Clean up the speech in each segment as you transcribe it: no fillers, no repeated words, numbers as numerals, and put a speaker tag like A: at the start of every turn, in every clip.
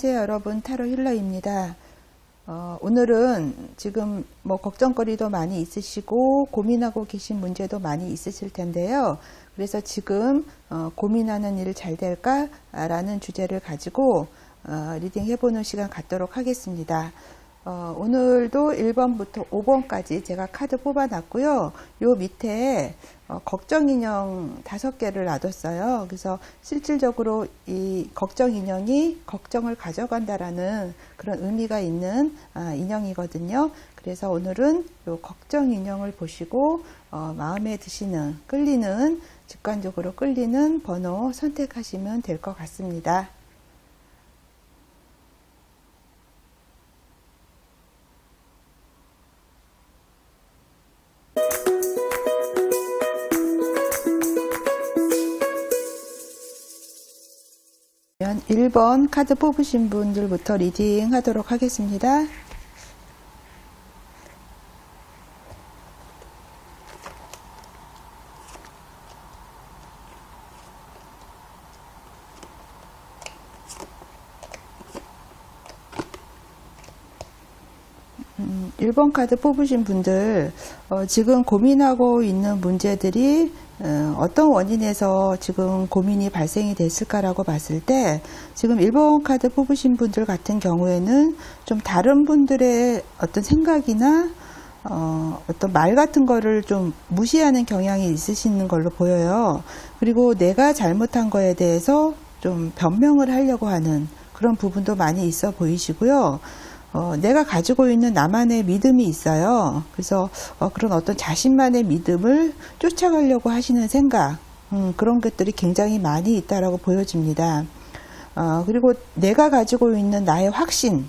A: 안녕하세요 여러분, 타로 힐러입니다. 오늘은 지금 뭐 걱정거리도 많이 있으시고 고민하고 계신 문제도 많이 있으실 텐데요. 그래서 지금 고민하는 일 잘 될까? 라는 주제를 가지고 리딩 해보는 시간 갖도록 하겠습니다. 오늘도 1번부터 5번까지 제가 카드 뽑아놨고요. 요 밑에 걱정 인형 5개를 놔뒀어요. 그래서 실질적으로 이 걱정 인형이 걱정을 가져간다라는 그런 의미가 있는 인형이거든요. 그래서 오늘은 요 걱정 인형을 보시고 마음에 드시는, 끌리는, 직관적으로 끌리는 번호 선택하시면 될 것 같습니다. 그러면 1번 카드 뽑으신 분들부터 리딩 하도록 하겠습니다. 음, 1번 카드 뽑으신 분들, 지금 고민하고 있는 문제들이 어떤 원인에서 지금 고민이 발생이 됐을까라고 봤을 때, 지금 1번 카드 뽑으신 분들 같은 경우에는 좀 다른 분들의 어떤 생각이나 어떤 말 같은 거를 좀 무시하는 경향이 있으시는 걸로 보여요. 그리고 내가 잘못한 거에 대해서 좀 변명을 하려고 하는 그런 부분도 많이 있어 보이시고요. 내가 가지고 있는 나만의 믿음이 있어요. 그래서 그런 어떤 자신만의 믿음을 쫓아가려고 하시는 생각, 그런 것들이 굉장히 많이 있다라고 보여집니다. 그리고 내가 가지고 있는 나의 확신,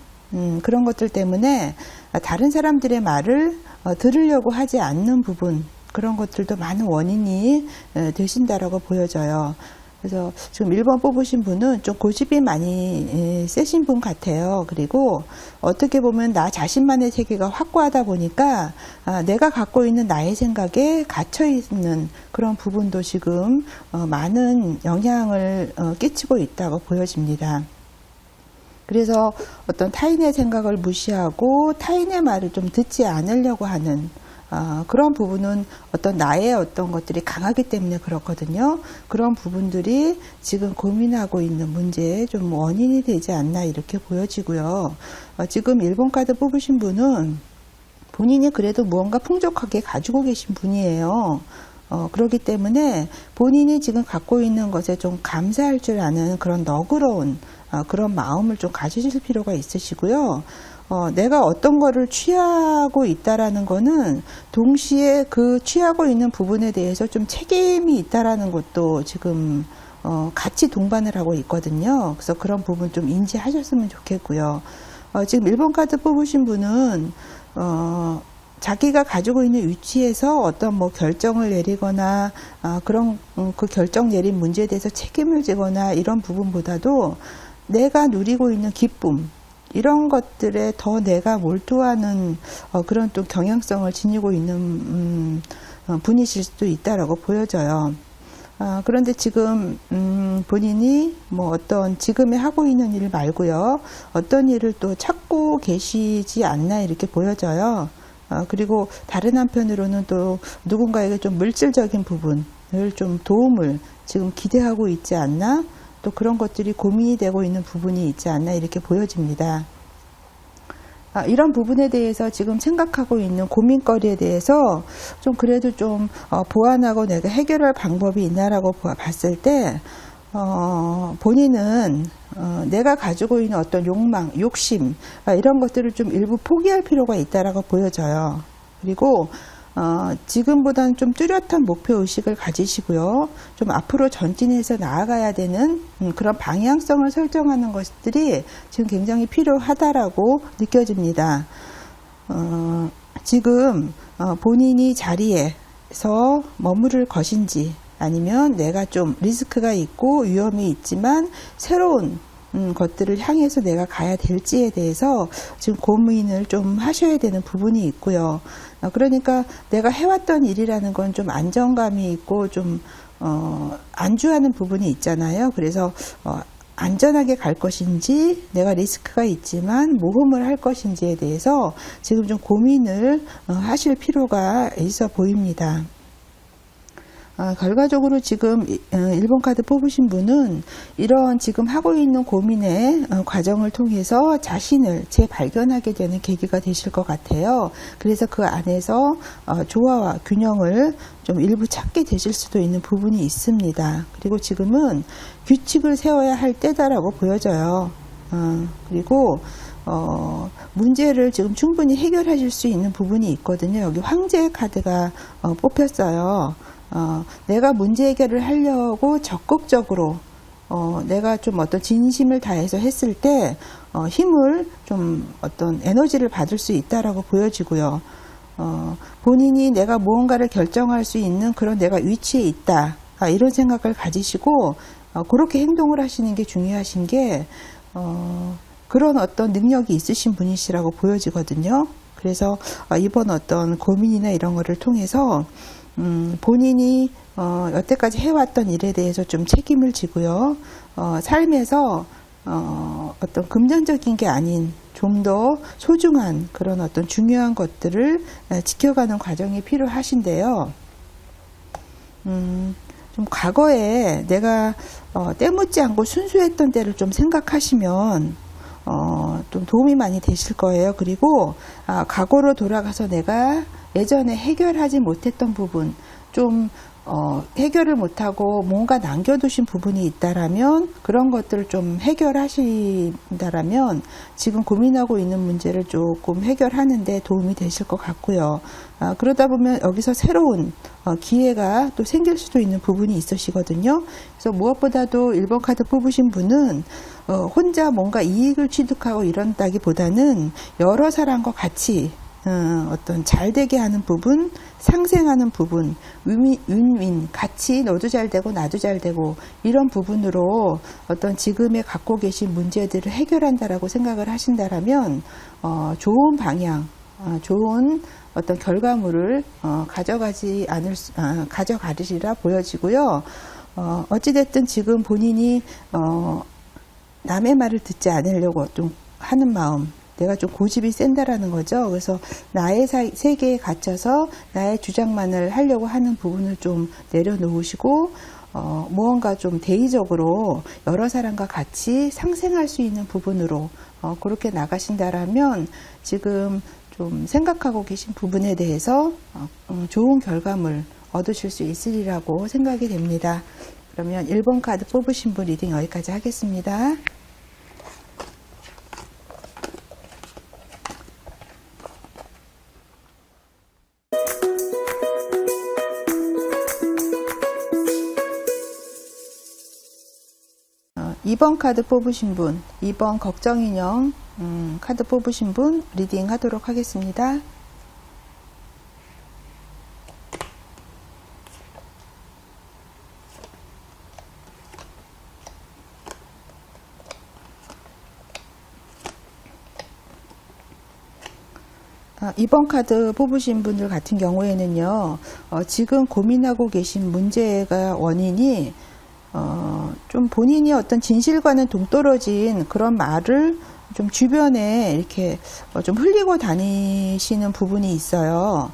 A: 그런 것들 때문에 다른 사람들의 말을 들으려고 하지 않는 부분, 그런 것들도 많은 원인이 되신다라고 보여져요. 그래서 지금 1번 뽑으신 분은 좀 고집이 많이 세신 분 같아요. 그리고 어떻게 보면 나 자신만의 세계가 확고하다 보니까 내가 갖고 있는 나의 생각에 갇혀있는 그런 부분도 지금 많은 영향을 끼치고 있다고 보여집니다. 그래서 어떤 타인의 생각을 무시하고 타인의 말을 좀 듣지 않으려고 하는 그런 부분은 어떤 나의 어떤 것들이 강하기 때문에 그렇거든요. 그런 부분들이 지금 고민하고 있는 문제의 좀 원인이 되지 않나 이렇게 보여지고요. 지금 1번 카드 뽑으신 분은 본인이 그래도 무언가 풍족하게 가지고 계신 분이에요. 그렇기 때문에 본인이 지금 갖고 있는 것에 좀 감사할 줄 아는 그런 너그러운 그런 마음을 좀 가지실 필요가 있으시고요. 내가 어떤 거를 취하고 있다라는 거는 동시에 그 취하고 있는 부분에 대해서 좀 책임이 있다라는 것도 지금 같이 동반을 하고 있거든요. 그래서 그런 부분 좀 인지하셨으면 좋겠고요. 지금 1번 카드 뽑으신 분은 자기가 가지고 있는 위치에서 어떤 뭐 결정을 내리거나 그런 그 결정 내린 문제에 대해서 책임을 지거나 이런 부분보다도 내가 누리고 있는 기쁨, 이런 것들에 더 내가 몰두하는 그런 또 경향성을 지니고 있는 분이실 수도 있다라고 보여져요. 그런데 지금 본인이 뭐 어떤 지금에 하고 있는 일 말고요, 어떤 일을 또 찾고 계시지 않나 이렇게 보여져요. 그리고 다른 한편으로는 또 누군가에게 좀 물질적인 부분을 좀 도움을 지금 기대하고 있지 않나, 또 그런 것들이 고민이 되고 있는 부분이 있지 않나 이렇게 보여집니다. 이런 부분에 대해서 지금 생각하고 있는 고민거리에 대해서 좀 그래도 좀 보완하고 내가 해결할 방법이 있나라고 봤을 때 본인은 내가 가지고 있는 어떤 욕망, 욕심 이런 것들을 좀 일부 포기할 필요가 있다라고 보여져요. 그리고 지금보다는 좀 뚜렷한 목표의식을 가지시고요. 좀 앞으로 전진해서 나아가야 되는 그런 방향성을 설정하는 것들이 지금 굉장히 필요하다라고 느껴집니다. 지금 본인이 자리에서 머무를 것인지, 아니면 내가 좀 리스크가 있고 위험이 있지만 새로운 것들을 향해서 내가 가야 될지에 대해서 지금 고민을 좀 하셔야 되는 부분이 있고요. 그러니까 내가 해왔던 일이라는 건 좀 안정감이 있고 좀 안주하는 부분이 있잖아요. 그래서 안전하게 갈 것인지, 내가 리스크가 있지만 모험을 할 것인지에 대해서 지금 좀 고민을 하실 필요가 있어 보입니다. 결과적으로 지금 1번 카드 뽑으신 분은 이런 지금 하고 있는 고민의 과정을 통해서 자신을 재발견하게 되는 계기가 되실 것 같아요. 그래서 그 안에서 조화와 균형을 좀 일부 찾게 되실 수도 있는 부분이 있습니다. 그리고 지금은 규칙을 세워야 할 때다라고 보여져요. 그리고 문제를 지금 충분히 해결하실 수 있는 부분이 있거든요. 여기 황제의 카드가 뽑혔어요. 내가 문제 해결을 하려고 적극적으로 내가 좀 어떤 진심을 다해서 했을 때 힘을 좀 어떤 에너지를 받을 수 있다라고 보여지고요. 본인이 내가 무언가를 결정할 수 있는 그런 내가 위치에 있다, 이런 생각을 가지시고 그렇게 행동을 하시는 게 중요하신 게 그런 어떤 능력이 있으신 분이시라고 보여지거든요. 그래서 이번 어떤 고민이나 이런 거를 통해서 본인이 여태까지 해왔던 일에 대해서 좀 책임을 지고요. 삶에서 어떤 금전적인 게 아닌 좀 더 소중한 그런 어떤 중요한 것들을 지켜가는 과정이 필요하신데요. 좀 과거에 내가 때묻지 않고 순수했던 때를 좀 생각하시면 좀 도움이 많이 되실 거예요. 그리고 과거로 돌아가서 내가 예전에 해결하지 못했던 부분, 좀 해결을 못하고 뭔가 남겨두신 부분이 있다라면 그런 것들을 좀 해결하신다라면 지금 고민하고 있는 문제를 조금 해결하는데 도움이 되실 것 같고요. 그러다 보면 여기서 새로운 기회가 또 생길 수도 있는 부분이 있으시거든요. 그래서 무엇보다도 1번 카드 뽑으신 분은 혼자 뭔가 이익을 취득하고 이런다기보다는 여러 사람과 같이 어떤 잘 되게 하는 부분, 상생하는 부분, 윈윈, 같이 너도 잘 되고 나도 잘 되고 이런 부분으로 어떤 지금에 갖고 계신 문제들을 해결한다라고 생각을 하신다라면 좋은 방향, 좋은 어떤 결과물을 가져가리라 보여지고요. 어찌됐든 지금 본인이 남의 말을 듣지 않으려고 좀 하는 마음, 내가 좀 고집이 센다라는 거죠. 그래서 나의 세계에 갇혀서 나의 주장만을 하려고 하는 부분을 좀 내려놓으시고 무언가 좀 대의적으로 여러 사람과 같이 상생할 수 있는 부분으로 그렇게 나가신다라면 지금 좀 생각하고 계신 부분에 대해서 좋은 결과물 얻으실 수 있으리라고 생각이 됩니다. 그러면 1번 카드 뽑으신 분 리딩 여기까지 하겠습니다. (2번) 카드 뽑으신 분, 2번 걱정인형 카드 뽑으신 분 리딩 하도록 하겠습니다. (2번) 카드 뽑으신 분들 같은 경우에는요, 지금 고민하고 계신 문제가 원인이 좀 본인이 어떤 진실과는 동떨어진 그런 말을 좀 주변에 이렇게 좀 흘리고 다니시는 부분이 있어요.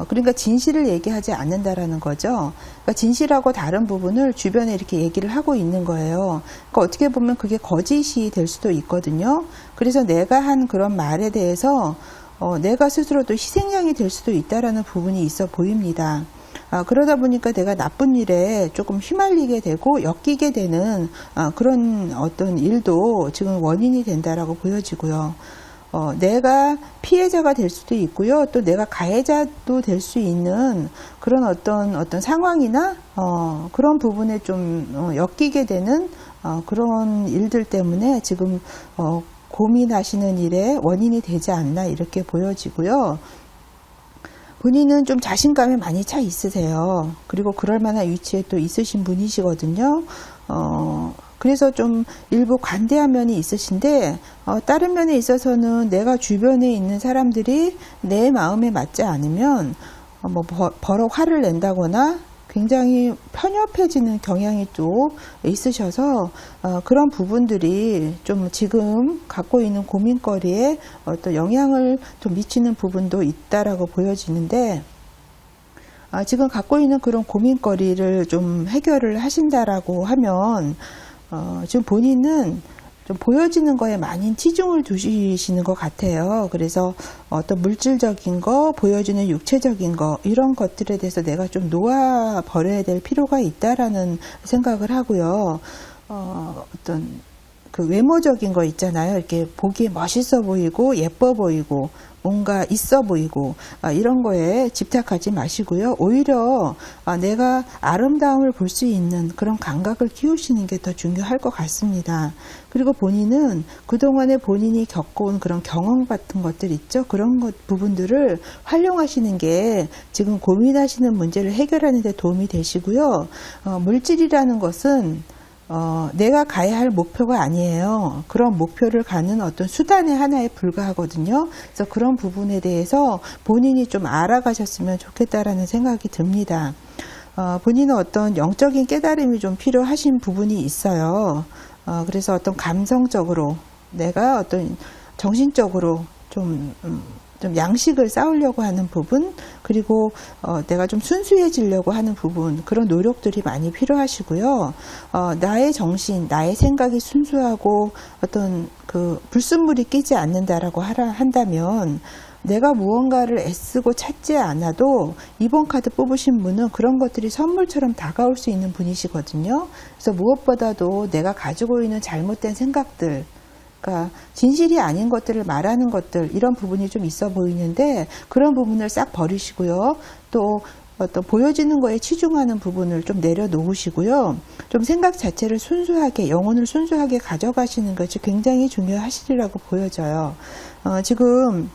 A: 그러니까 진실을 얘기하지 않는다라는 거죠. 그러니까 진실하고 다른 부분을 주변에 이렇게 얘기를 하고 있는 거예요. 그러니까 어떻게 보면 그게 거짓이 될 수도 있거든요. 그래서 내가 한 그런 말에 대해서 내가 스스로도 희생양이 될 수도 있다라는 부분이 있어 보입니다. 그러다 보니까 내가 나쁜 일에 조금 휘말리게 되고 엮이게 되는 그런 어떤 일도 지금 원인이 된다라고 보여지고요. 내가 피해자가 될 수도 있고요. 또 내가 가해자도 될 수 있는 그런 어떤 상황이나 그런 부분에 좀 엮이게 되는 그런 일들 때문에 지금 고민하시는 일에 원인이 되지 않나 이렇게 보여지고요. 본인은 좀 자신감에 많이 차 있으세요. 그리고 그럴 만한 위치에 또 있으신 분이시거든요. 그래서 좀 일부 관대한 면이 있으신데 다른 면에 있어서는 내가 주변에 있는 사람들이 내 마음에 맞지 않으면 뭐 버럭 화를 낸다거나 굉장히 편협해지는 경향이 또 있으셔서 그런 부분들이 좀 지금 갖고 있는 고민거리에 어떤 영향을 좀 미치는 부분도 있다라고 보여지는데, 지금 갖고 있는 그런 고민거리를 좀 해결을 하신다라고 하면 지금 본인은 좀 보여지는 거에 많이 치중을 두시는 것 같아요. 그래서 어떤 물질적인 거, 보여지는 육체적인 거, 이런 것들에 대해서 내가 좀 놓아 버려야 될 필요가 있다라는 생각을 하고요. 어떤 그 외모적인 거 있잖아요. 이렇게 보기에 멋있어 보이고 예뻐 보이고 뭔가 있어 보이고 이런 거에 집착하지 마시고요. 오히려 내가 아름다움을 볼 수 있는 그런 감각을 키우시는 게 더 중요할 것 같습니다. 그리고 본인은 그동안에 본인이 겪어온 그런 경험 같은 것들 있죠. 그런 부분들을 활용하시는 게 지금 고민하시는 문제를 해결하는 데 도움이 되시고요. 물질이라는 것은 내가 가야 할 목표가 아니에요. 그런 목표를 가는 어떤 수단의 하나에 불과하거든요. 그래서 그런 부분에 대해서 본인이 좀 알아가셨으면 좋겠다라는 생각이 듭니다. 본인은 어떤 영적인 깨달음이 좀 필요하신 부분이 있어요. 그래서 어떤 감성적으로 내가 어떤 정신적으로 좀 양식을 쌓으려고 하는 부분, 그리고 내가 좀 순수해지려고 하는 부분, 그런 노력들이 많이 필요하시고요. 나의 정신, 나의 생각이 순수하고 어떤 그 불순물이 끼지 않는다라고 한다면 내가 무언가를 애쓰고 찾지 않아도 이번 카드 뽑으신 분은 그런 것들이 선물처럼 다가올 수 있는 분이시거든요. 그래서 무엇보다도 내가 가지고 있는 잘못된 생각들, 그러니까 진실이 아닌 것들을 말하는 것들, 이런 부분이 좀 있어 보이는데 그런 부분을 싹 버리시고요. 또 어떤 보여지는 거에 치중하는 부분을 좀 내려놓으시고요. 좀 생각 자체를 순수하게, 영혼을 순수하게 가져가시는 것이 굉장히 중요하시리라고 보여져요. 지금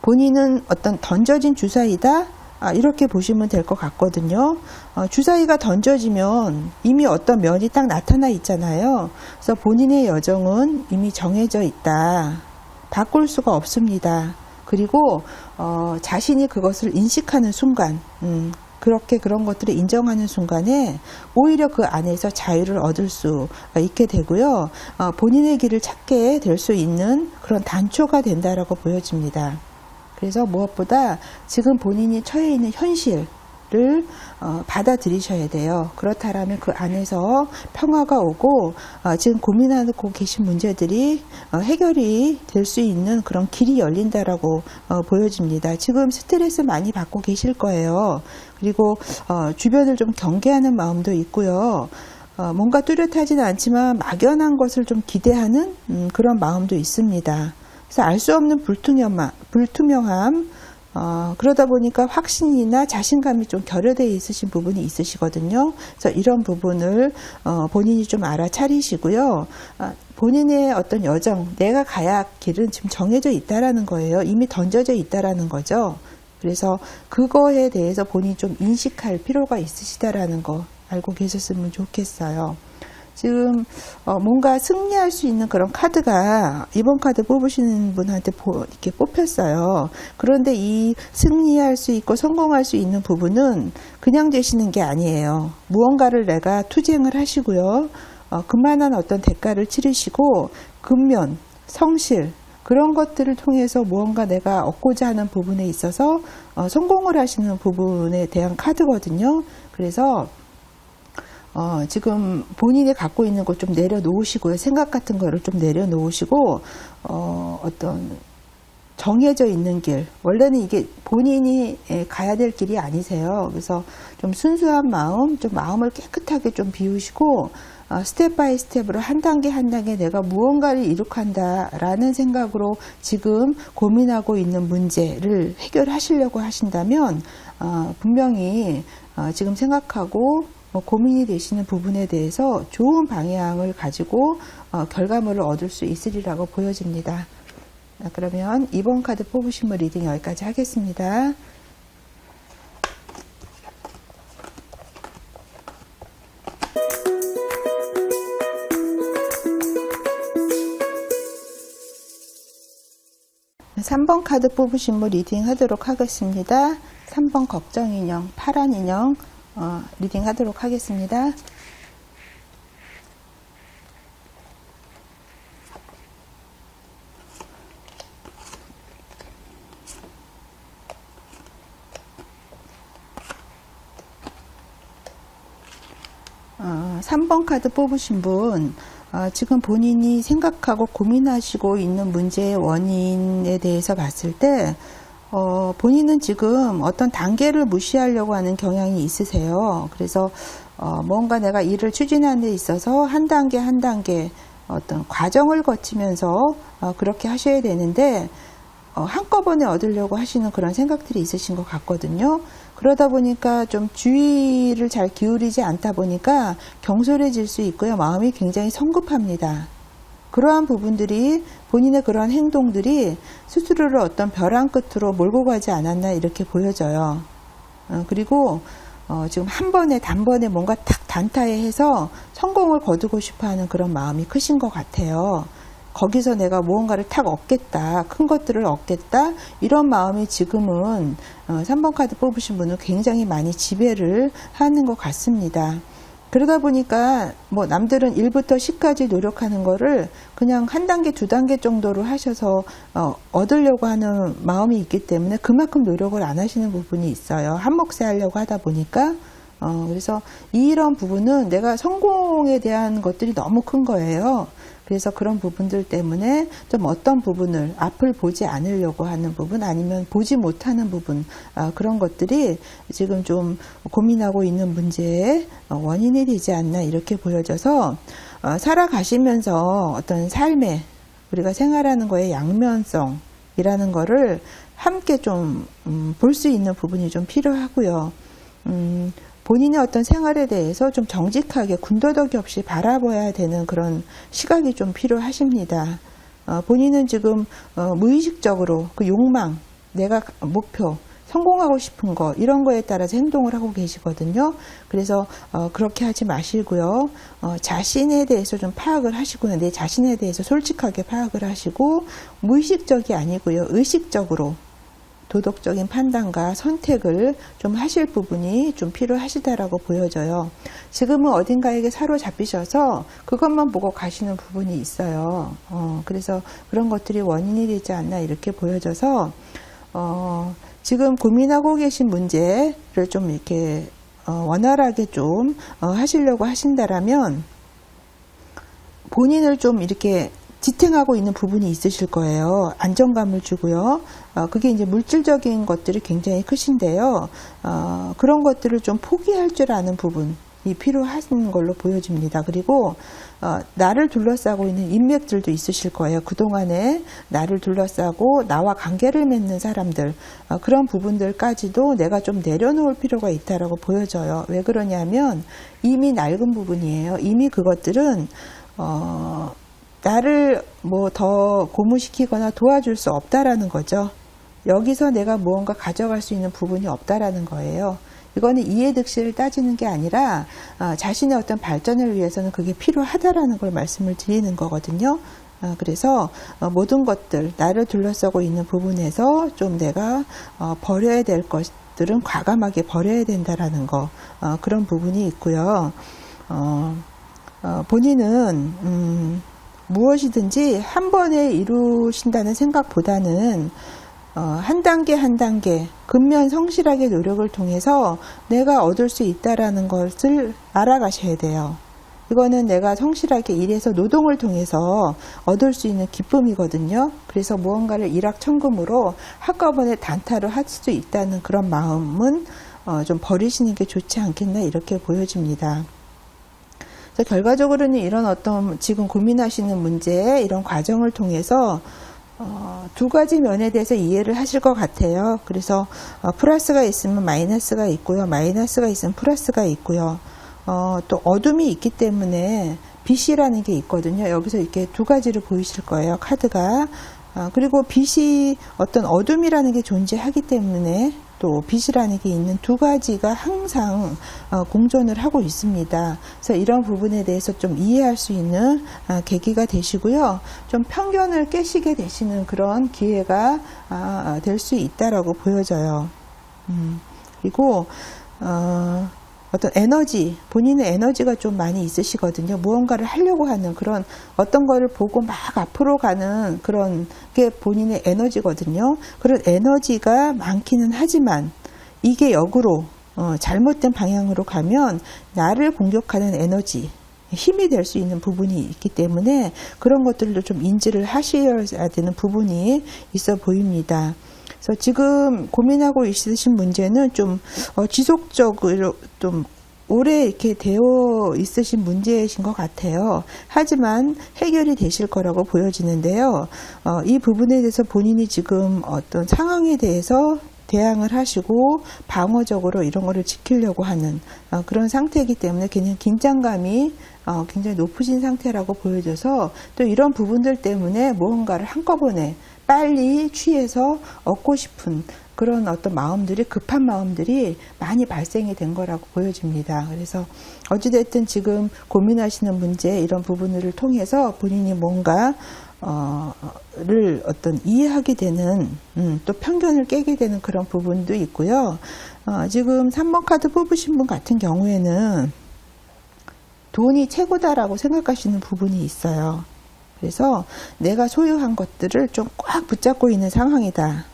A: 본인은 어떤 던져진 주사위다, 이렇게 보시면 될 것 같거든요. 주사위가 던져지면 이미 어떤 면이 딱 나타나 있잖아요. 그래서 본인의 여정은 이미 정해져 있다. 바꿀 수가 없습니다. 그리고 자신이 그것을 인식하는 순간, 그렇게 그런 것들을 인정하는 순간에 오히려 그 안에서 자유를 얻을 수 있게 되고요. 본인의 길을 찾게 될 수 있는 그런 단초가 된다라고 보여집니다. 그래서 무엇보다 지금 본인이 처해 있는 현실을 받아들이셔야 돼요. 그렇다면 그 안에서 평화가 오고 지금 고민하고 계신 문제들이 해결이 될 수 있는 그런 길이 열린다라고 보여집니다. 지금 스트레스 많이 받고 계실 거예요. 그리고 주변을 좀 경계하는 마음도 있고요. 뭔가 뚜렷하지는 않지만 막연한 것을 좀 기대하는 그런 마음도 있습니다. 그래서 알 수 없는 불투명함, 그러다 보니까 확신이나 자신감이 좀 결여되어 있으신 부분이 있으시거든요. 그래서 이런 부분을 본인이 좀 알아차리시고요. 본인의 어떤 여정, 내가 가야 할 길은 지금 정해져 있다라는 거예요. 이미 던져져 있다라는 거죠. 그래서 그거에 대해서 본인이 좀 인식할 필요가 있으시다라는 거 알고 계셨으면 좋겠어요. 지금 뭔가 승리할 수 있는 그런 카드가 이번 카드 뽑으시는 분한테 이렇게 뽑혔어요. 그런데 이 승리할 수 있고 성공할 수 있는 부분은 그냥 되시는 게 아니에요. 무언가를 내가 투쟁을 하시고요. 그만한 어떤 대가를 치르시고 근면, 성실, 그런 것들을 통해서 무언가 내가 얻고자 하는 부분에 있어서 성공을 하시는 부분에 대한 카드거든요. 그래서 지금 본인이 갖고 있는 걸 좀 내려놓으시고요. 생각 같은 거를 좀 내려놓으시고 어떤 정해져 있는 길, 원래는 이게 본인이 가야 될 길이 아니세요. 그래서 좀 순수한 마음, 좀 마음을 깨끗하게 좀 비우시고 스텝 바이 스텝으로 한 단계 한 단계 내가 무언가를 이룩한다라는 생각으로 지금 고민하고 있는 문제를 해결하시려고 하신다면 분명히 지금 생각하고 고민이 되시는 부분에 대해서 좋은 방향을 가지고 결과물을 얻을 수 있으리라고 보여집니다. 그러면 이번 카드 뽑으신 분 리딩 여기까지 하겠습니다. (3번) 카드 뽑으신 분 리딩 하도록 하겠습니다. 3번 걱정 인형, 파란 인형, 리딩 하도록 하겠습니다. 어, 3번 카드 뽑으신 분, 지금 본인이 생각하고 고민하시고 있는 문제의 원인에 대해서 봤을 때, 본인은 지금 어떤 단계를 무시하려고 하는 경향이 있으세요. 그래서, 뭔가 내가 일을 추진하는 데 있어서 한 단계 한 단계 어떤 과정을 거치면서, 그렇게 하셔야 되는데, 한꺼번에 얻으려고 하시는 그런 생각들이 있으신 것 같거든요. 그러다 보니까 좀 주의를 잘 기울이지 않다 보니까 경솔해질 수 있고요. 마음이 굉장히 성급합니다. 그러한 부분들이 본인의 그런 행동들이 스스로를 어떤 벼랑 끝으로 몰고 가지 않았나 이렇게 보여져요. 그리고 지금 한 번에 단번에 뭔가 탁 단타해서 성공을 거두고 싶어하는 그런 마음이 크신 것 같아요. 거기서 내가 무언가를 탁 얻겠다, 큰 것들을 얻겠다, 이런 마음이 지금은 3번 카드 뽑으신 분은 굉장히 많이 지배를 하는 것 같습니다. 그러다 보니까 뭐 남들은 1부터 10까지 노력하는 거를 그냥 한 단계, 두 단계 정도로 하셔서 얻으려고 하는 마음이 있기 때문에 그만큼 노력을 안 하시는 부분이 있어요. 한 몫에 하려고 하다 보니까. 그래서 이런 부분은 내가 성공에 대한 것들이 너무 큰 거예요. 그래서 그런 부분들 때문에 좀 어떤 부분을 앞을 보지 않으려고 하는 부분 아니면 보지 못하는 부분 그런 것들이 지금 좀 고민하고 있는 문제의 원인이 되지 않나 이렇게 보여져서 살아가시면서 어떤 삶에 우리가 생활하는 거에 양면성이라는 거를 함께 좀 볼 수 있는 부분이 좀 필요하고요. 본인의 어떤 생활에 대해서 좀 정직하게 군더더기 없이 바라봐야 되는 그런 시각이 좀 필요하십니다. 본인은 지금 무의식적으로 그 욕망, 내가 목표, 성공하고 싶은 거 이런 거에 따라서 행동을 하고 계시거든요. 그래서 그렇게 하지 마시고요. 자신에 대해서 좀 파악을 하시고요. 내 자신에 대해서 솔직하게 파악을 하시고 무의식적이 아니고요. 의식적으로 도덕적인 판단과 선택을 좀 하실 부분이 좀 필요하시다라고 보여져요. 지금은 어딘가에게 사로잡히셔서 그것만 보고 가시는 부분이 있어요. 그래서 그런 것들이 원인이 되지 않나 이렇게 보여져서 지금 고민하고 계신 문제를 좀 이렇게 원활하게 좀 하시려고 하신다라면 본인을 좀 이렇게 지탱하고 있는 부분이 있으실 거예요. 안정감을 주고요. 그게 이제 물질적인 것들이 굉장히 크신데요. 그런 것들을 좀 포기할 줄 아는 부분이 필요하신 걸로 보여집니다. 그리고 나를 둘러싸고 있는 인맥들도 있으실 거예요. 그동안에 나를 둘러싸고 나와 관계를 맺는 사람들 그런 부분들까지도 내가 좀 내려놓을 필요가 있다라고 보여져요. 왜 그러냐면 이미 낡은 부분이에요. 이미 그것들은 나를 뭐 더 고무시키거나 도와줄 수 없다라는 거죠. 여기서 내가 무언가 가져갈 수 있는 부분이 없다라는 거예요. 이거는 이해득실을 따지는 게 아니라 자신의 어떤 발전을 위해서는 그게 필요하다라는 걸 말씀을 드리는 거거든요. 그래서 모든 것들, 나를 둘러싸고 있는 부분에서 좀 내가 버려야 될 것들은 과감하게 버려야 된다라는 거, 그런 부분이 있고요. 본인은 무엇이든지 한 번에 이루신다는 생각보다는 한 단계 한 단계 근면 성실하게 노력을 통해서 내가 얻을 수 있다라는 것을 알아가셔야 돼요. 이거는 내가 성실하게 일해서 노동을 통해서 얻을 수 있는 기쁨이거든요. 그래서 무언가를 일확천금으로 한꺼번에 단타로 할 수 있다는 그런 마음은 좀 버리시는 게 좋지 않겠나 이렇게 보여집니다. 결과적으로는 이런 어떤 지금 고민하시는 문제의 이런 과정을 통해서 두 가지 면에 대해서 이해를 하실 것 같아요. 그래서 플러스가 있으면 마이너스가 있고요. 마이너스가 있으면 플러스가 있고요. 또 어둠이 있기 때문에 빛이라는 게 있거든요. 여기서 이렇게 두 가지를 보이실 거예요. 카드가. 그리고 빛이 어떤 어둠이라는 게 존재하기 때문에 또 빛이라는 게 있는 두 가지가 항상 공존을 하고 있습니다. 그래서 이런 부분에 대해서 좀 이해할 수 있는 계기가 되시고요. 좀 편견을 깨시게 되시는 그런 기회가 될 수 있다라고 보여져요. 그리고 어떤 에너지, 본인의 에너지가 좀 많이 있으시거든요. 무언가를 하려고 하는 그런 어떤 거를 보고 막 앞으로 가는 그런 게 본인의 에너지거든요. 그런 에너지가 많기는 하지만 이게 역으로 잘못된 방향으로 가면 나를 공격하는 에너지, 힘이 될 수 있는 부분이 있기 때문에 그런 것들도 좀 인지를 하셔야 되는 부분이 있어 보입니다. 그래서 지금 고민하고 있으신 문제는 좀 지속적으로 좀 오래 이렇게 되어 있으신 문제이신 것 같아요. 하지만 해결이 되실 거라고 보여지는데요. 이 부분에 대해서 본인이 지금 어떤 상황에 대해서 대항을 하시고 방어적으로 이런 거를 지키려고 하는 그런 상태이기 때문에 그냥 긴장감이 굉장히 높으신 상태라고 보여져서 또 이런 부분들 때문에 무언가를 한꺼번에 빨리 취해서 얻고 싶은 그런 어떤 마음들이, 급한 마음들이 많이 발생이 된 거라고 보여집니다. 그래서 어찌됐든 지금 고민하시는 문제 이런 부분을 통해서 본인이 뭔가 를 어떤 이해하게 되는 또 편견을 깨게 되는 그런 부분도 있고요. 지금 3번 카드 뽑으신 분 같은 경우에는 돈이 최고다라고 생각하시는 부분이 있어요. 그래서 내가 소유한 것들을 좀 꽉 붙잡고 있는 상황이다.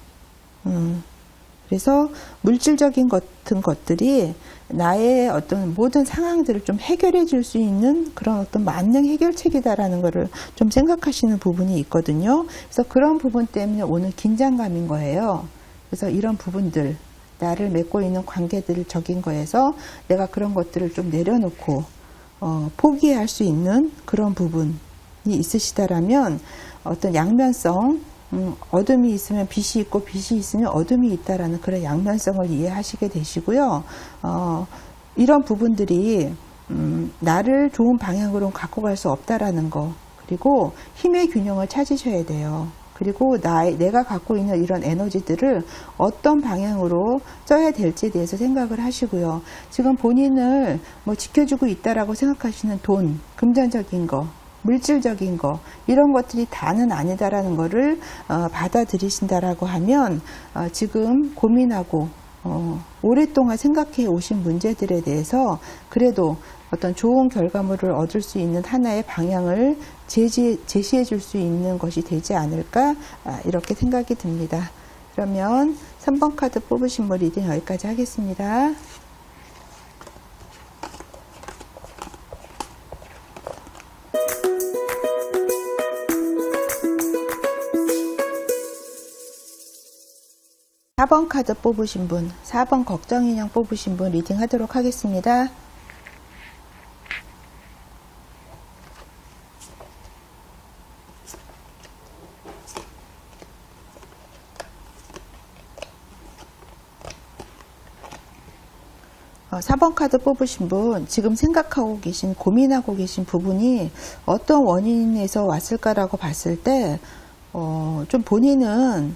A: 그래서 물질적인 같은 것들이 나의 어떤 모든 상황들을 좀 해결해 줄 수 있는 그런 어떤 만능 해결책이다라는 것을 좀 생각하시는 부분이 있거든요. 그래서 그런 부분 때문에 오는 긴장감인 거예요. 그래서 이런 부분들, 나를 맺고 있는 관계들적인 거에서 내가 그런 것들을 좀 내려놓고 포기할 수 있는 그런 부분이 있으시다라면 어떤 양면성, 어둠이 있으면 빛이 있고 빛이 있으면 어둠이 있다라는 그런 양면성을 이해하시게 되시고요. 이런 부분들이 나를 좋은 방향으로 갖고 갈 수 없다라는 거, 그리고 힘의 균형을 찾으셔야 돼요. 그리고 내가 갖고 있는 이런 에너지들을 어떤 방향으로 써야 될지에 대해서 생각을 하시고요. 지금 본인을 뭐 지켜주고 있다라고 생각하시는 돈, 금전적인 거, 물질적인 거, 이런 것들이 다는 아니다라는 거를 받아들이신다라고 하면 지금 고민하고 오랫동안 생각해 오신 문제들에 대해서 그래도 어떤 좋은 결과물을 얻을 수 있는 하나의 방향을 제시해 줄 수 있는 것이 되지 않을까, 이렇게 생각이 듭니다. 그러면 3번 카드 뽑으신 분 리딩 여기까지 하겠습니다. 사 번 카드 뽑으신 분, 4번 걱정인형 뽑으신 분 리딩 하도록 하겠습니다. 어, 4번 카드 뽑으신 분, 지금 생각하고 계신, 고민하고 계신 부분이 어떤 원인에서 왔을까라고 봤을 때, 좀 본인은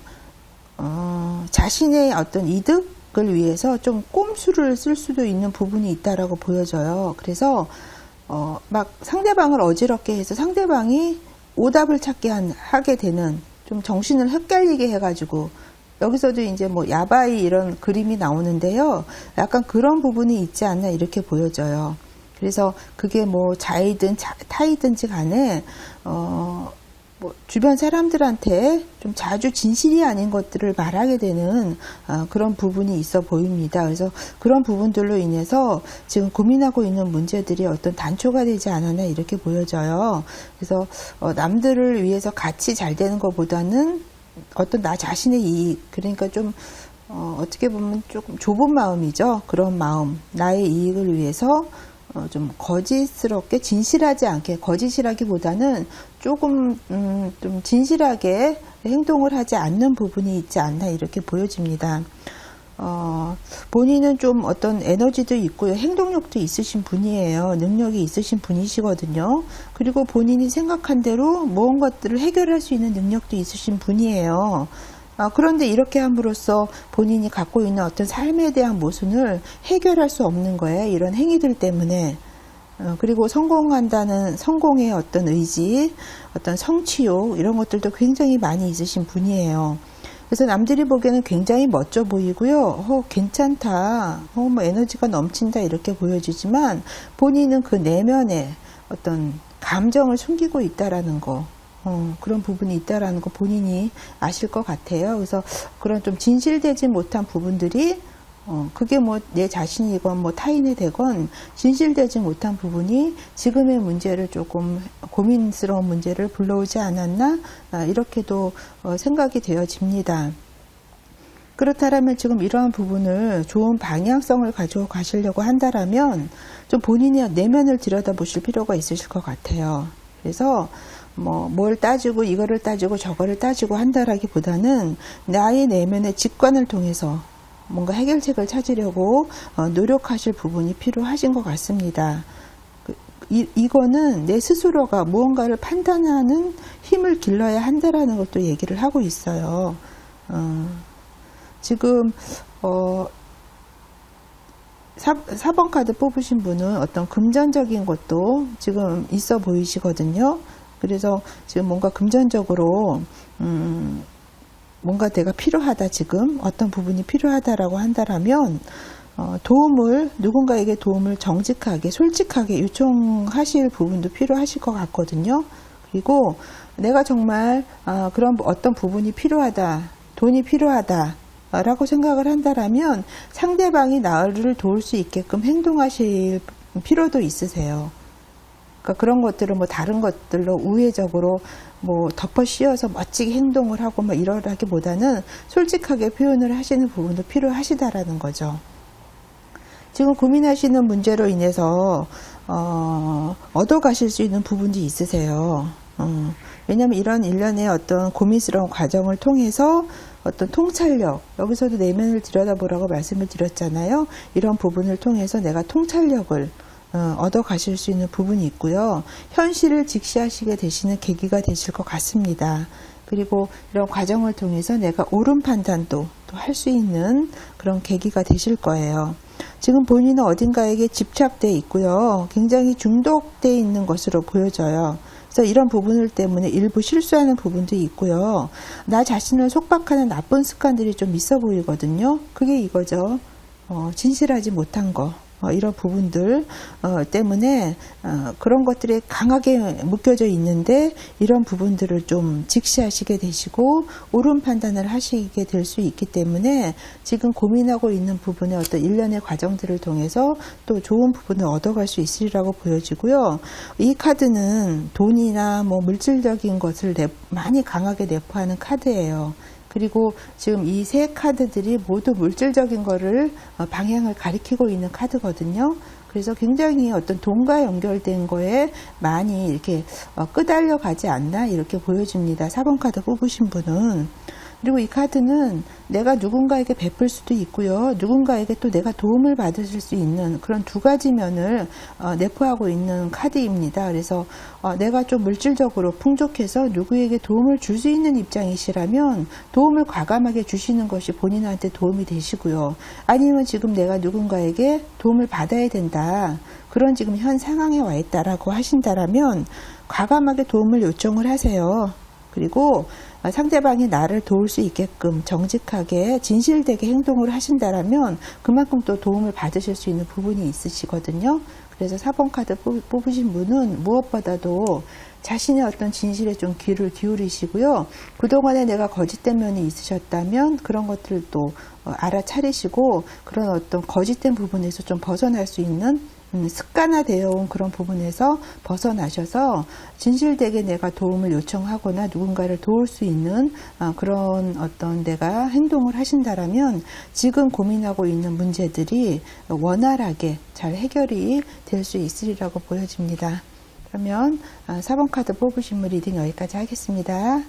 A: 자신의 어떤 이득을 위해서 좀 꼼수를 쓸 수도 있는 부분이 있다라고 보여져요. 그래서 막 상대방을 어지럽게 해서 상대방이 오답을 찾게 하게 되는, 좀 정신을 헷갈리게 해가지고, 여기서도 이제 뭐 야바이 이런 그림이 나오는데요. 약간 그런 부분이 있지 않나 이렇게 보여져요. 그래서 그게 뭐 자이든 타이든지 간에 뭐 주변 사람들한테 좀 자주 진실이 아닌 것들을 말하게 되는 그런 부분이 있어 보입니다. 그래서 그런 부분들로 인해서 지금 고민하고 있는 문제들이 어떤 단초가 되지 않았나 이렇게 보여져요. 그래서 남들을 위해서 같이 잘 되는 것보다는 어떤 나 자신의 이익, 그러니까 좀 어떻게 보면 조금 좁은 마음이죠. 그런 마음, 나의 이익을 위해서 좀 거짓스럽게, 진실하지 않게, 거짓이라기보다는 조금 좀 진실하게 행동을 하지 않는 부분이 있지 않나 이렇게 보여집니다. 본인은 좀 어떤 에너지도 있고요, 행동력도 있으신 분이에요. 능력이 있으신 분이시거든요. 그리고 본인이 생각한 대로 무언가들을 해결할 수 있는 능력도 있으신 분이에요. 그런데 이렇게 함으로써 본인이 갖고 있는 어떤 삶에 대한 모순을 해결할 수 없는 거예요. 이런 행위들 때문에. 그리고 성공한다는 성공의 어떤 의지, 어떤 성취욕, 이런 것들도 굉장히 많이 있으신 분이에요. 그래서 남들이 보기에는 굉장히 멋져 보이고요. 괜찮다. 뭐 에너지가 넘친다. 이렇게 보여지지만 본인은 그 내면에 어떤 감정을 숨기고 있다라는 거. 그런 부분이 있다라는 거 본인이 아실 것 같아요. 그래서 그런 좀 진실되지 못한 부분들이 그게 뭐 내 자신이건 뭐 타인이 되건 진실되지 못한 부분이 지금의 문제를 조금 고민스러운 문제를 불러오지 않았나 이렇게도 생각이 되어집니다. 그렇다면 지금 이러한 부분을 좋은 방향성을 가지고 가시려고 한다라면 좀 본인의 내면을 들여다보실 필요가 있으실 것 같아요. 그래서 뭘 따지고 이거를 따지고 저거를 따지고 한다라기보다는 나의 내면의 직관을 통해서 뭔가 해결책을 찾으려고 노력하실 부분이 필요하신 것 같습니다. 이거는 내 스스로가 무언가를 판단하는 힘을 길러야 한다라는 것도 얘기를 하고 있어요. 지금 4번 카드 뽑으신 분은 어떤 금전적인 것도 지금 있어 보이시거든요. 그래서 지금 뭔가 금전적으로 뭔가 내가 필요하다, 지금 어떤 부분이 필요하다라고 한다라면 누군가에게 도움을 정직하게 솔직하게 요청하실 부분도 필요하실 것 같거든요. 그리고 내가 정말 그런 어떤 부분이 필요하다, 돈이 필요하다 라고 생각을 한다라면 상대방이 나를 도울 수 있게끔 행동하실 필요도 있으세요. 그러니까 그런 것들을 뭐 다른 것들로 우회적으로 뭐 덮어 씌워서 멋지게 행동을 하고 뭐 이러라기보다는 솔직하게 표현을 하시는 부분도 필요하시다라는 거죠. 지금 고민하시는 문제로 인해서 얻어가실 수 있는 부분이 있으세요. 왜냐하면 이런 일련의 어떤 고민스러운 과정을 통해서 어떤 통찰력, 여기서도 내면을 들여다보라고 말씀을 드렸잖아요. 이런 부분을 통해서 내가 통찰력을 얻어 가실 수 있는 부분이 있고요. 현실을 직시하시게 되시는 계기가 되실 것 같습니다. 그리고 이런 과정을 통해서 내가 옳은 판단도 또 할 수 있는 그런 계기가 되실 거예요. 지금 본인은 어딘가에게 집착되어 있고요. 굉장히 중독되어 있는 것으로 보여져요. 그래서 이런 부분들 때문에 일부 실수하는 부분도 있고요. 나 자신을 속박하는 나쁜 습관들이 좀 있어 보이거든요. 그게 이거죠. 진실하지 못한 거. 이런 부분들 때문에 그런 것들이 강하게 묶여져 있는데 이런 부분들을 좀 직시하시게 되시고 옳은 판단을 하시게 될 수 있기 때문에 지금 고민하고 있는 부분의 어떤 일련의 과정들을 통해서 또 좋은 부분을 얻어갈 수 있으리라고 보여지고요. 이 카드는 돈이나 뭐 물질적인 것을 많이 강하게 내포하는 카드예요. 그리고 지금 이 세 카드들이 모두 물질적인 거를 방향을 가리키고 있는 카드거든요. 그래서 굉장히 어떤 돈과 연결된 거에 많이 이렇게 끄달려 가지 않나 이렇게 보여집니다. 4번 카드 뽑으신 분은. 그리고 이 카드는 내가 누군가에게 베풀 수도 있고요. 누군가에게 또 내가 도움을 받으실 수 있는 그런 두 가지 면을 내포하고 있는 카드입니다. 그래서 내가 좀 물질적으로 풍족해서 누구에게 도움을 줄 수 있는 입장이시라면 도움을 과감하게 주시는 것이 본인한테 도움이 되시고요. 아니면 지금 내가 누군가에게 도움을 받아야 된다. 그런 지금 현 상황에 와 있다라고 하신다라면 과감하게 도움을 요청을 하세요. 그리고 상대방이 나를 도울 수 있게끔 정직하게 진실되게 행동을 하신다라면 그만큼 또 도움을 받으실 수 있는 부분이 있으시거든요. 그래서 4번 카드 뽑으신 분은 무엇보다도 자신의 어떤 진실에 좀 귀를 기울이시고요. 그동안에 내가 거짓된 면이 있으셨다면 그런 것들을 또 알아차리시고 그런 어떤 거짓된 부분에서 좀 벗어날 수 있는 습관화되어 온 그런 부분에서 벗어나셔서 진실되게 내가 도움을 요청하거나 누군가를 도울 수 있는 그런 어떤 내가 행동을 하신다라면 지금 고민하고 있는 문제들이 원활하게 잘 해결이 될 수 있으리라고 보여집니다. 그러면 4번 카드 뽑으신 분 리딩 여기까지 하겠습니다.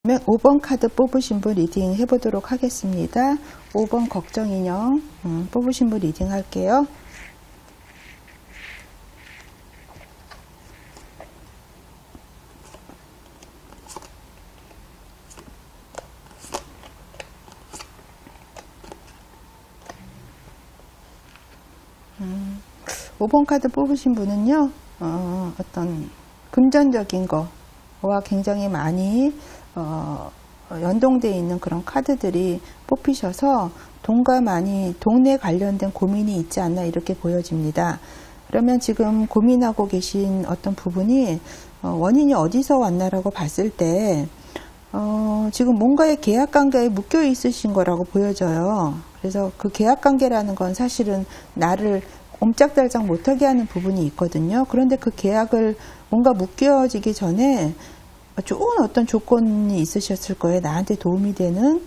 A: 그러면 5번 카드 뽑으신 분 리딩 해보도록 하겠습니다. 5번 걱정인형 뽑으신 분 리딩 할게요. 5번 카드 뽑으신 분은요, 어떤 금전적인 거와 굉장히 많이 연동되어 있는 그런 카드들이 뽑히셔서 돈과 많이 돈에 관련된 고민이 있지 않나 이렇게 보여집니다. 그러면 지금 고민하고 계신 어떤 부분이 원인이 어디서 왔나라고 봤을 때 지금 뭔가의 계약관계에 묶여 있으신 거라고 보여져요. 그래서 그 계약관계라는 건 사실은 나를 옴짝달짝 못하게 하는 부분이 있거든요. 그런데 그 계약을 뭔가 묶여지기 전에 좋은 어떤 조건이 있으셨을 거예요. 나한테 도움이 되는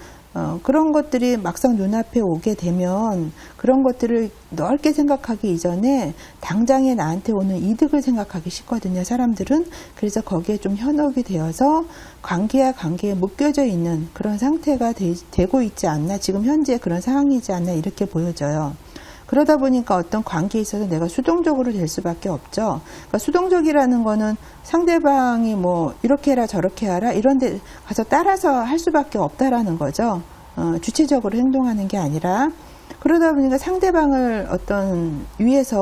A: 그런 것들이 막상 눈앞에 오게 되면 그런 것들을 넓게 생각하기 이전에 당장에 나한테 오는 이득을 생각하기 쉽거든요. 사람들은. 그래서 거기에 좀 현혹이 되어서 관계와 관계에 묶여져 있는 그런 상태가 되고 있지 않나, 지금 현재 그런 상황이지 않나 이렇게 보여져요. 그러다 보니까 어떤 관계에 있어서 내가 수동적으로 될 수밖에 없죠. 그러니까 수동적이라는 거는 상대방이 뭐 이렇게 해라 저렇게 하라 이런 데 가서 따라서 할 수밖에 없다라는 거죠. 주체적으로 행동하는 게 아니라. 그러다 보니까 상대방을 어떤 위해서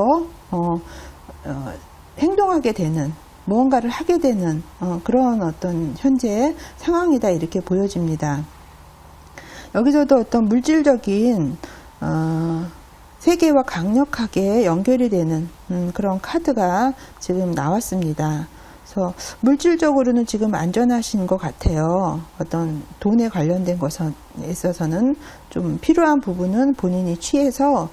A: 행동하게 되는, 무언가를 하게 되는 그런 어떤 현재 상황이다 이렇게 보여집니다. 여기서도 어떤 물질적인 세계와 강력하게 연결이 되는 그런 카드가 지금 나왔습니다. 그래서 물질적으로는 지금 안전하신 것 같아요. 어떤 돈에 관련된 것에 있어서는 좀 필요한 부분은 본인이 취해서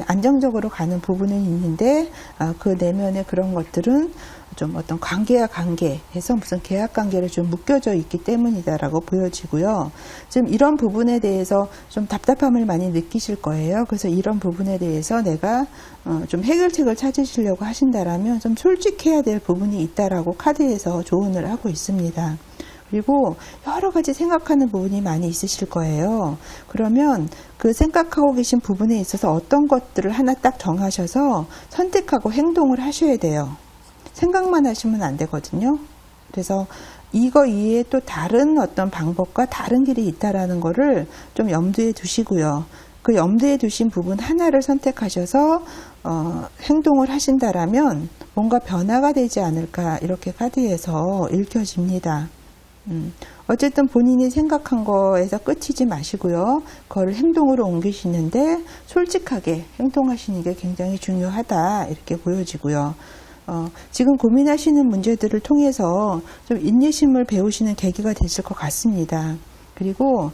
A: 안정적으로 가는 부분은 있는데 그 내면의 그런 것들은 좀 어떤 관계와 관계에서 무슨 계약 관계를 좀 묶여져 있기 때문이다라고 보여지고요. 지금 이런 부분에 대해서 좀 답답함을 많이 느끼실 거예요. 그래서 이런 부분에 대해서 내가 좀 해결책을 찾으시려고 하신다라면 좀 솔직해야 될 부분이 있다라고 카드에서 조언을 하고 있습니다. 그리고 여러 가지 생각하는 부분이 많이 있으실 거예요. 그러면 그 생각하고 계신 부분에 있어서 어떤 것들을 하나 딱 정하셔서 선택하고 행동을 하셔야 돼요. 생각만 하시면 안 되거든요. 그래서 이거 이외에 또 다른 어떤 방법과 다른 길이 있다라는 거를 좀 염두에 두시고요. 그 염두에 두신 부분 하나를 선택하셔서 행동을 하신다라면 뭔가 변화가 되지 않을까 이렇게 카드에서 읽혀집니다. 어쨌든 본인이 생각한 거에서 끝이지 마시고요. 그걸 행동으로 옮기시는데 솔직하게 행동하시는 게 굉장히 중요하다 이렇게 보여지고요. 지금 고민하시는 문제들을 통해서 좀 인내심을 배우시는 계기가 되실 것 같습니다. 그리고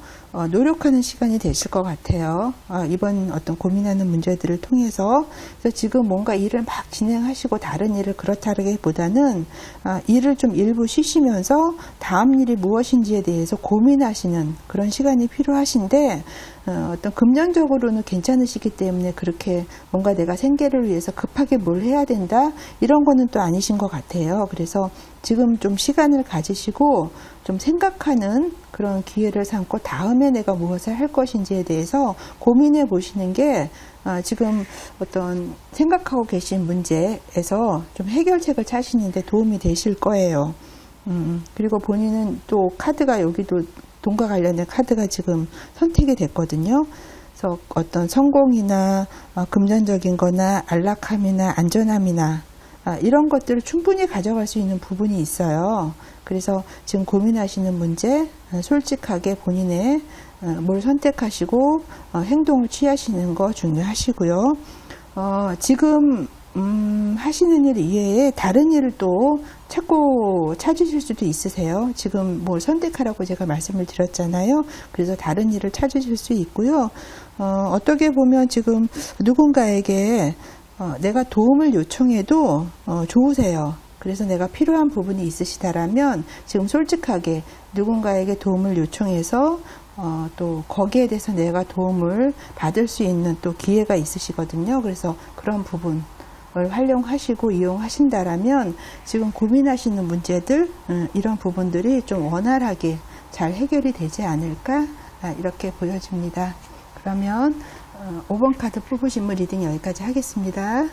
A: 노력하는 시간이 되실 것 같아요. 이번 어떤 고민하는 문제들을 통해서. 그래서 지금 뭔가 일을 막 진행하시고 다른 일을 그렇다기보다는 일을 좀 일부 쉬시면서 다음 일이 무엇인지에 대해서 고민하시는 그런 시간이 필요하신데 어떤 금전적으로는 괜찮으시기 때문에 그렇게 뭔가 내가 생계를 위해서 급하게 뭘 해야 된다 이런 거는 또 아니신 것 같아요. 그래서 지금 좀 시간을 가지시고 좀 생각하는 그런 기회를 삼고 다음에 내가 무엇을 할 것인지에 대해서 고민해 보시는 게 지금 어떤 생각하고 계신 문제에서 좀 해결책을 찾으시는데 도움이 되실 거예요. 그리고 본인은 또 카드가 여기도 돈과 관련된 카드가 지금 선택이 됐거든요. 그래서 어떤 성공이나 금전적인 거나 안락함이나 안전함이나 이런 것들을 충분히 가져갈 수 있는 부분이 있어요. 그래서 지금 고민하시는 문제 솔직하게 본인의 뭘 선택하시고 행동을 취하시는 거 중요하시고요. 지금 하시는 일 이외에 다른 일을 또 찾으실 수도 있으세요. 지금 뭘 선택하라고 제가 말씀을 드렸잖아요. 그래서 다른 일을 찾으실 수 있고요. 어떻게 보면 지금 누군가에게 내가 도움을 요청해도 좋으세요. 그래서 내가 필요한 부분이 있으시다라면 지금 솔직하게 누군가에게 도움을 요청해서 또 거기에 대해서 내가 도움을 받을 수 있는 또 기회가 있으시거든요. 그래서 그런 부분을 활용하시고 이용하신다라면 지금 고민하시는 문제들 이런 부분들이 좀 원활하게 잘 해결이 되지 않을까 이렇게 보여집니다. 그러면 5번 카드 뽑으신 분 리딩 여기까지 하겠습니다.